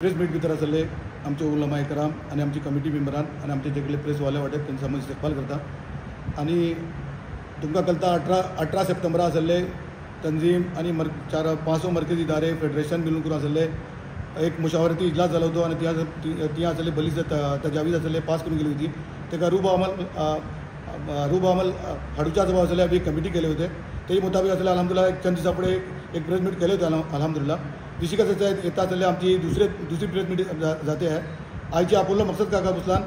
Press meet भितर आसले आमचे उलमा इकराम आणि आमची कमिटी मेंबरान आणि आमचे जे प्रेसवाले वाटे त्यांचा आमी इस्तकबाल करता। आणि तुमकां कळटा 18 सप्टेंबरा आसले तंजीम आणि 4-5 मरकजी इदारे फेडरेशन मिळून करून आसले एक मुशावरती इजलास जालो होतो आणि ती आसले बलीस तजावीज आसले पास करून गेली होती। तेका रूब अमल हाडूच्या जबाब आसले आमी एक कमिटी केले होते ते मुताबिक आसले अल्हम्दुलिल्लाह एक चंद दिसा फुडें एक प्रेस मीट केले होते अल्हम्दुलिल्लाह। दिशिकाच येता आसले आमची दुसरी प्रेस मीट जाते है आयचे अपोलो मकसद काका बुसलान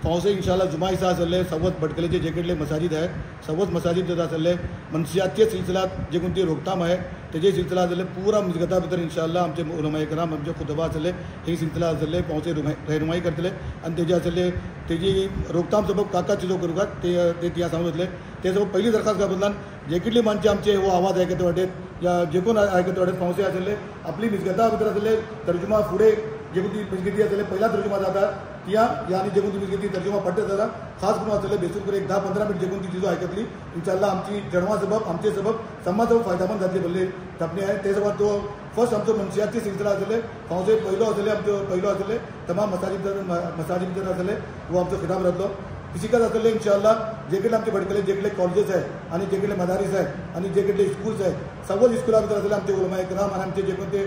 फावसे इंशाल्लाह जुमा हिस्सा आसले सवत भटकलेचे जे कडले मसाजिद है सवत मसाजिद जाता आसले मनसियातचे सिलसिलात जे कोणती रोकथाम है तेजे सिलसिला आसले पूरा मुजगता भितर इंशाल्लाह आमचे उलमा इकराम आमचे खुतबा आसले ही सिलसिला आसले फावसे रहनुमाई करतले आणि तेजे आसले तेजी रोकथाम सबब काका चिजो करूकात ते तिया सांगतले ते सबब पहिली दरखास्त बदलान जे कितली मानचे आमचे वो आवाज आयकते वाटेत या जे कोण आयकते वाटेत फावसे आसले आपली मिजगता भितर आसले तर्जुमा फुडें जे कोणती मिजगती आसले पहिला तर्जुमा जाता तिया यानी जे कोणती मिजगती तर्जुमा पडटा जाता खास करून आसले बेसून करून एक 10-15 मिनट जे कोणती चिजो आयकतली इंशाल्लाह आमची जडवा सबब आमचे सबब समाज सबब फायदामंद जातले भले तपणी आहे ते सबब तो फर्स्ट आमचो मनसियातची सिलसिला आसले फावसे पयलो आसले आमचो पयलो आसले तमाम मसाजिद भितर आसले वो आमचो खिताब जातलो फिजिकल आसले इंशाल्लाह जे कडले आमचे भटकले जे कडले कॉलेजेस आहे आणि जे कडले मदारीस आहे आणि जे कडले स्कूल्स आहे सगळं स्कूला भितर आसले आमचे उलमा इकराम आणि आमचे जे कोणते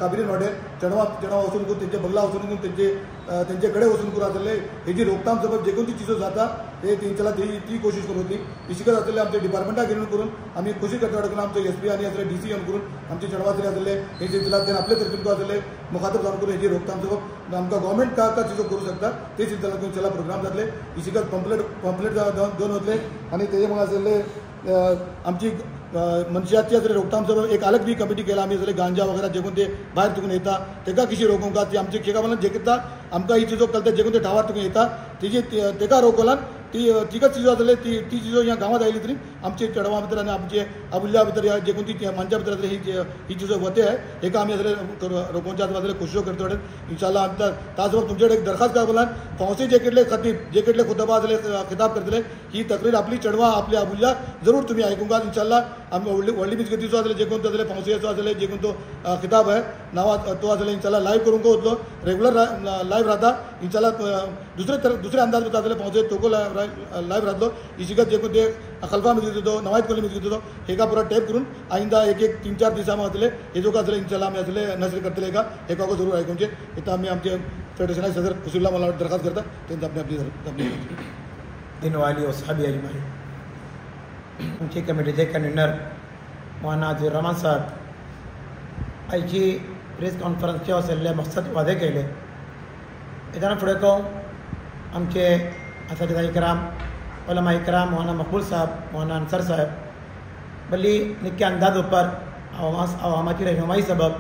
काबिरीन वाटे चढवा वसून करून त्यांचे बंगला वसून करून त्यांचे गडे वसून करून आसले हेची रोकथाम सबब जे कोणती चिजो जाता ते इंशाल्लाह ती कोशिश करून होती फिजिकल आसले आमचे डिपार्टमेंटाक घेऊन करून आम्ही कोशिश करता करून आमचे SP आणि आसले DC येऊन करून आमचे चढवासले आसले हे सिलसिला त्यांना आपले तर्फे आसले मुखातब जाऊन करून हेची रोकथाम सबब आमकां गव्हर्मेंट का चिजो करू शकता ते सिलसिला इंशाल्लाह प्रोग्राम जातले फिजिकल पम्पलेट दोन होतले आणि तेजे मग आसले आमची मनशाची आसले रोकथाम सबब एक अलग बी कमिटी केला आमी आसले गांजा वगैरे जे कोण ते भायर तुकून येता तेका कशी रोखोवंक ती आमची केकाबान जे किता आमकां ही चिजो कळटा जे कोण ते ठावार तुकून येता तेजी तेका रोखोलान तिका चिजो आसले ती चिजो ह्या गांवांत आयली तरी आमचे चेडवां भितर आनी आमचे अबुल्या भितर या जे कोणती मनशा भितर आसले ही चिजो वते आहे हेका आमी आसले रोखोवचे आसले कोशिशो करता वाटेन इंशाल्लाह आमच्या ता सबब तुमचे कडेन एक दरखास्त काबलान फावसे जे कडले खतीब जे कडले खुतबा आसले खिताब करतले ही तकरीर आपली चेडवां आपल्या अबुल्या जरूर तुमी आयकुंकात इंशाल्लाह आमी व्हडली मिजगतीचो आसले जे कोण तो आसले फावसेचो आसले जे कोण तो खिताब आहे नावा तो आसले इंशाल्लाह लायव्ह करूंक वतलो रेग्युलर लायव्ह राहता इंशाल्लाह दुसरे अंदाज भितर आसले फावसे तोको लायव्ह राहतलो इशिकत जे कोण ते खलफा मिजगतीचो नवायत कोली मिजगतीचो हेका पुरा टेप करून आयंदा एक 3-4 दिसां आसले हे जो आसले इंशाल्लाह आमी आसले नजर करतले एका जरूर आयकुंचे इथं आमी आमचे फेडरेशनाचे सदर हुसुल्ला मला दरखास्त करता तेंच आपली दिन वाली और साहबी अजमाई उनकी कमेटी के कन्वीनर मौलाना अब्दुल रहमान साहब आयची प्रेस कॉन्फरन्सचे असले मकसद वादे केले इतना फुडें कहूं आमचे असातिदा इकराम उलमा इकराम मौलाना मकबूल साहब मौलाना अंसर साहब बल्ली निक्के अंदाज ऊपर आवामाची रहनुमाई सबब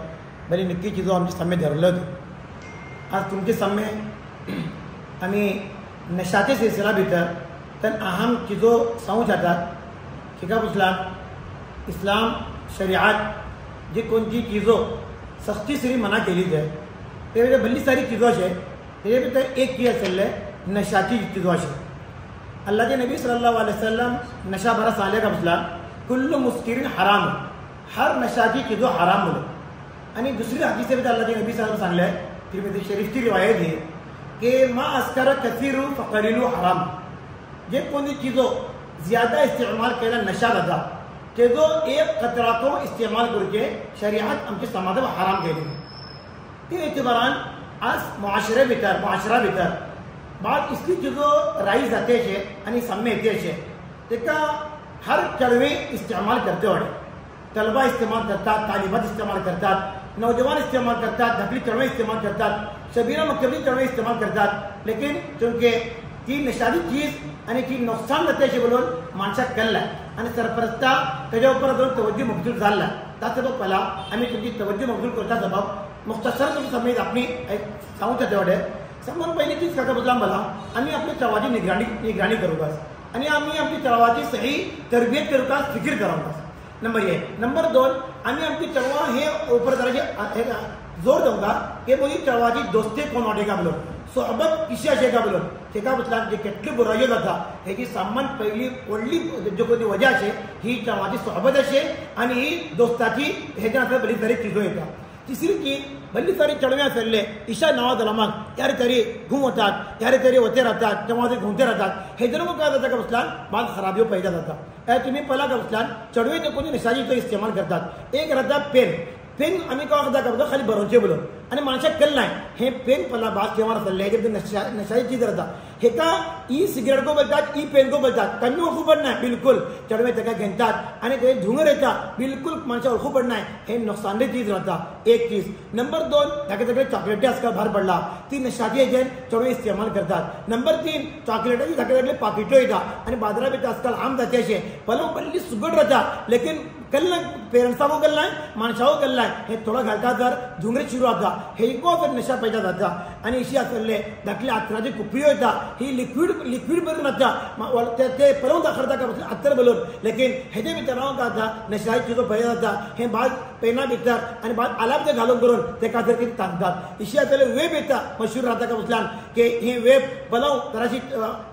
बल्ली निक्की चीज़ों आमचे सामने धरल्यो आज तुमचे सामने आमी नशाचे सिलसिला भितर तर अहम चीज़ों सांगू जातात शिका बुसलान इस्लाम शरियात जी कोणती चीज़ों सख्ती सरी मना केली जाय ते बल्ली सारी चीज़ों अशे तेजे भितर एक चीज आसले नशाची चीज़ों अशे अल्लाह के नबी सल्लल्लाहु अलैहि वसल्लम नशा बरा सांगले का बुसला कुल्लु मुस्किरिन हराम हर नशाची चीज़ों हराम बोलो आणि दुसरी हदीस भितर अल्लाह के नबी सल्लल्लाहु सांगले तिरमिज़ी शरीफची रिवायत है कि मा अस्कर कसीरु फकलीलु हराम जे कोणी चीज़ों ज़्यादा इस्तेमाल केला नशा जाता तेजो एक कतरा को इस्तेमाल करके शरीयत आमच्या समाजात हराम केली ते एतबारान आज मुआशरा भितर बाद इसली चीज़ों राईज जाते शे आणि सामने येते शे तेका हर चळवे इस्तेमाल करते वाडे तलबा इस्तेमाल करतात तालिबात इस्तेमाल करतात नौजवान इस्तेमाल करतात नकली चळवे इस्तेमाल करतात शबीरा मकतबी चळवे इस्तेमाल करतात लेकिन चूंकि ती नशादी चीज आणि ती नुकसान जाते अशें बोलून माणसाक केल्ला आणि सरपरस्ता तेज्या उपरांत दोन तवज्जो मबजूल जाल्ला ताचो तो पला आमी तुमची तवज्जो मबजूल करता सबब मुख्तसर तुमची समेत आपली सांगूचे तेवढे समोर पहिली चीज काका बदलाम मला आम्ही आपली चळवाची निगराणी करूकास आणि आम्ही आपली चळवाची सही तरबियत करूकास फिकीर करूकास नंबर 1 नंबर 2 आम्ही आपली चळवा हे उपरदाराचे जोर देऊंगा की मोदी चळवाची दोस्ती कोण वाटे का बोलो सोबत किशी अशें का बोलो तेका बदला जे केटली बुरायो जाता हेची सामान पहिली व्हडली जो कोणी वजह अशे ही चळवाची सोबत अशे आणि ही दोस्ताची हेच्या बरी बरी चीजो येता तिसरी चीज बल्ली सारी चढ़वे आसले ईशा नवाज अलमाक यारे तरी घूम होतात यारे तरी होते राहतात तेव्हा ते घुमते राहतात हे जर मग काय जाता का बसलान बाद खराबियों पैदा जाता तुम्ही पहिला का बसलान चढ़वे तो कोणी नशाजी तो इस्तेमाल करतात एक राहता पेन आम्ही काय करता का खाली भरोचे बोलो आणि माणसाक कल नाही हे पेन पला बात केव्हा असले जब नशाची चीज रहता हे का ई सिगरेट को बोलतात ई पेन को बोलतात कमी ओळखू पण नाही बिलकुल चढवे त्या घेतात आणि ते धुंगर येतात बिलकुल माणसा ओळखू पण नाही हे नुकसानदेह चीज रहता एक चीज नंबर 2 त्याकडे चॉकलेटी आजकाल भार पडला ती नशाची एजंट चढवे इस्तेमाल करतात नंबर 3 चॉकलेटाची त्याकडे पाकिटो येतात आणि बाजारात येतात आजकाल आम जाते असे पलो बल्ली सुगड रहता लेकिन कल ना पेरेंट्सा को कल नाही माणसा को कल नाही हे थोडं घालतात जर धुंगरे सुरू होता हे को नशा पैदा जाता आणि इशी असले दाखले अत्तराची कुपी होता ही लिक्विड बरून आता ते पलवून दाखवता का अत्तर बोलून लेकिन ह्याच्या भितर का आता नशाची चीजो पैदा जाता हे बाद पेना भितर आणि बाद आलाप ते घालून करून ते का तरी ताणतात इशी असले वेब येता मशहूर राहता का बसलान की हे वेब पलव जराशी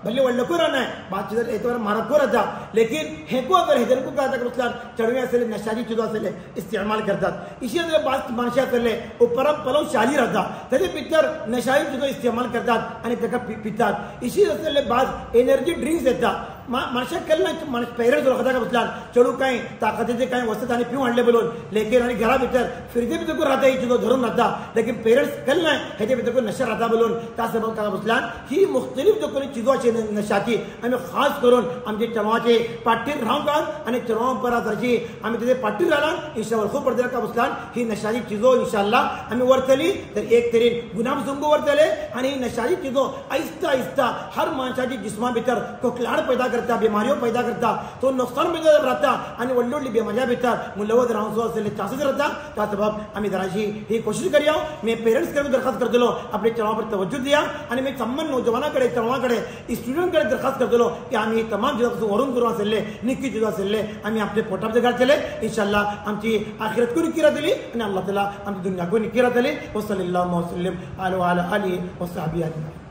भल्ली वडलकू राहणार बाद याच्यावर मारकू राहता लेकिन हे को अगर हे को का का बसलान चढवे असले नशाची चीजो असले इस्तेमाल करतात इशी असले बाद माणसे असले ऊपर पलव शाली रहता त्याचे भितर नशाची चीजो इस्तेमाल करतात आणि त्याका पितात इशी असले बाद एनर्जी ड्रिंक्स येतात माणसा कल माणस पेरेंट्स ओळखता का बसला चढू काही ताकदीचे काही वस्तू आणि पिऊ आणले बोलून लेकिन आणि घरा भितर फ्रीजे भितर राहता ही चीजो धरून राहता लेकिन पेरेंट्स कल नाही ह्याच्या भितर नशा राहता बोलून त्या सबब का बसला ही मुख्तलिफ जो कोणी चीजो अशी नशाची आम्ही खास करून आमचे चढवाचे पाठीर राहून काढ आणि चढवा परत अशी आम्ही त्याचे पाठीर राहला ईशा ओळखू पडते का बसला ही नशाची चीजो इंशाल्लाह आम्ही वरतली तर एक तरी गुन्हा संघ वरतले आणि ही नशाची चीजो आहिस्ता आहिस्ता हर माणसाची जिस्मा भितर कोकलाड पैदा करता बीमारियों पैदा करता तो नुकसान पैदा रहता आणि वडलोडली बेमारिया भितर मुलवत राहून असलेले चान्सेस रहता त्या सबब आम्ही जराशी ही कोशिश करूया मी पेरेंट्स कडे दरखास्त करतलो आपले चढवावर तवज्जो दिया आणि मी तमाम नौजवानाकडे चढवाकडे स्टुडंटकडे दरखास्त करतलो की आम्ही तमाम जिजापासून वरून करून असले निक्की जिजा असले आम्ही आपले पोटामध्ये घालतले इंशाल्लाह आमची आखिरत को निक्की राहतली आणि अल्लाह ताला आमची दुनिया को निक्की राहतली व सल्लल्लाहु अलैहि वसल्लम अला अली व सहाबी अजमाईन.